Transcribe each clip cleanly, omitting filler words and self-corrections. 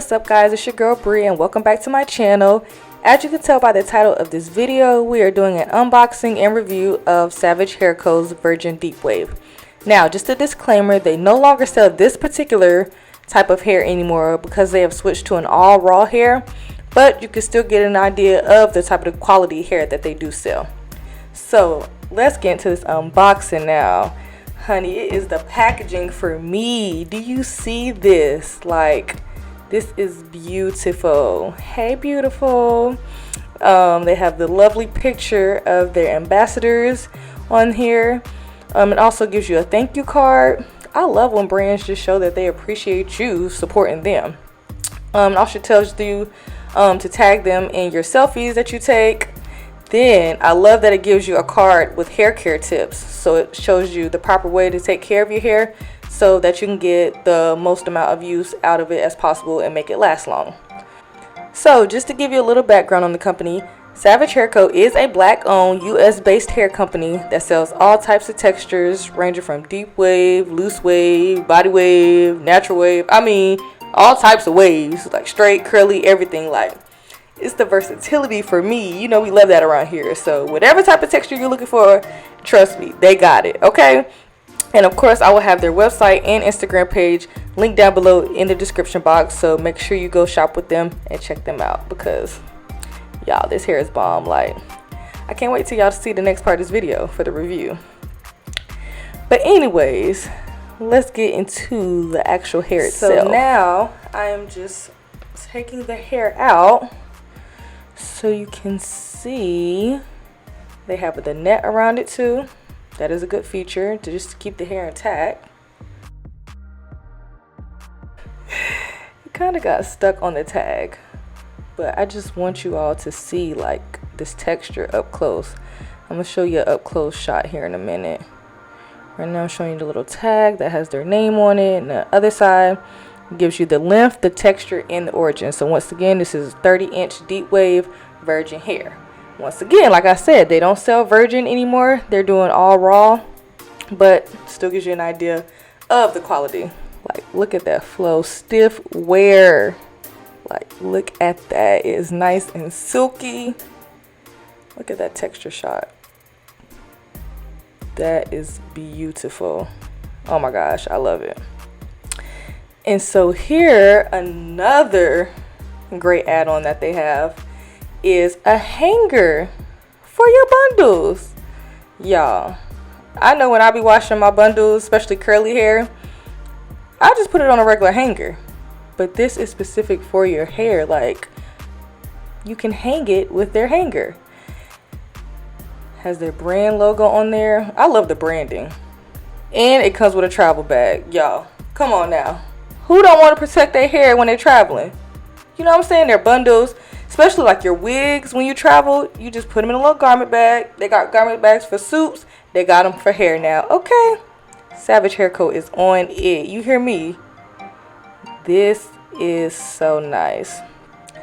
what's up guys, it's your girl Bree and welcome back to my channel. As you can tell by the title of this video, we are doing an unboxing and review of Savage Hair Co.'s Virgin Deep Wave. Now, just a disclaimer, they no longer sell this particular type of hair anymore because they have switched to an all raw hair, but you can still get an idea of the type of quality hair that they do sell. So let's get into this unboxing now. Honey, it is the packaging for me. Do you see this? Like, this is beautiful. Hey, beautiful. They have the lovely picture of their ambassadors on here. It also gives you a thank you card. I love when brands just show that they appreciate you supporting them. It also tells you to tag them in your selfies that you take. Then I love that it gives you a card with hair care tips. So it shows you the proper way to take care of your hair so that you can get the most amount of use out of it as possible and make it last long. So just to give you a little background on the company, Savage Hair Co. is a black-owned, US-based hair company that sells all types of textures ranging from deep wave, loose wave, body wave, natural wave. I mean, all types of waves, like straight, curly, everything. Like, it's the versatility for me. You know, we love that around here. So whatever type of texture you're looking for, trust me, they got it, okay? And of course, I will have their website and Instagram page linked down below in the description box. So make sure you go shop with them and check them out because, y'all, this hair is bomb. Like, I can't wait till y'all to see the next part of this video for the review. But anyways, let's get into the actual hair itself. So now I am just taking the hair out so you can see they have the net around it too. That is a good feature to just keep the hair intact. It kind of got stuck on the tag, but I just want you all to see like this texture up close. I'm gonna show you an up close shot here in a minute. Right now I'm showing you the little tag that has their name on it, and the other side gives you the length, the texture, and the origin. So once again, this is 30-inch deep wave virgin hair. Once again, like I said, they don't sell virgin anymore. They're doing all raw, but still gives you an idea of the quality. Like, look at that flow, stiff wear. Like, look at that. It is nice and silky. Look at that texture shot. That is beautiful. Oh my gosh, I love it. And so here, another great add-on that they have is a hanger for your bundles. Y'all, I know when I be washing my bundles, especially curly hair, I just put it on a regular hanger. But this is specific for your hair. Like, you can hang it with their hanger. Has their brand logo on there. I love the branding. And it comes with a travel bag. Y'all, come on now. Who don't want to protect their hair when they're traveling? You know what I'm saying? Their bundles, especially like your wigs when you travel, you just put them in a little garment bag. They got garment bags for suits. They got them for hair now. Okay. Savage Hair Co. is on it. You hear me? This is so nice.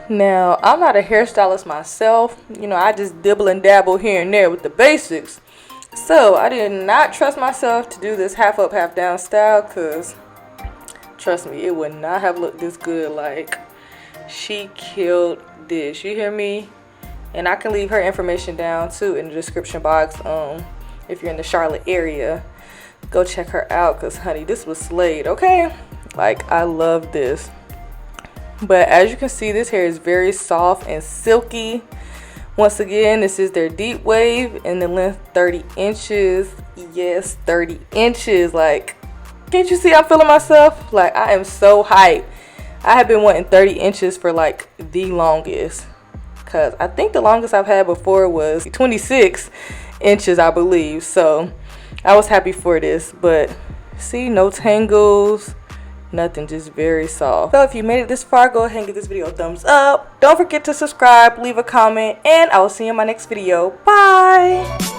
Now, I'm not a hairstylist myself. You know, I just dibble and dabble here and there with the basics. So I did not trust myself to do this half up, half down style because, trust me, it would not have looked this good. Like, she killed this. You hear me? And I can leave her information down too in the description box. If you're in the Charlotte area, go check her out because, honey, this was slayed. Okay, like, I love this. But as you can see, this hair is very soft and silky. Once again, this is their deep wave and the length 30 inches. Yes, 30 inches. Like, can't you see I'm feeling myself? Like, I am so hyped. I have been wanting 30 inches for like the longest, because I think the longest I've had before was 26 inches, I believe. So I was happy for this, but see, no tangles, nothing, just very soft. So if you made it this far, go ahead and give this video a thumbs up. Don't forget to subscribe, leave a comment, and I will see you in my next video. Bye.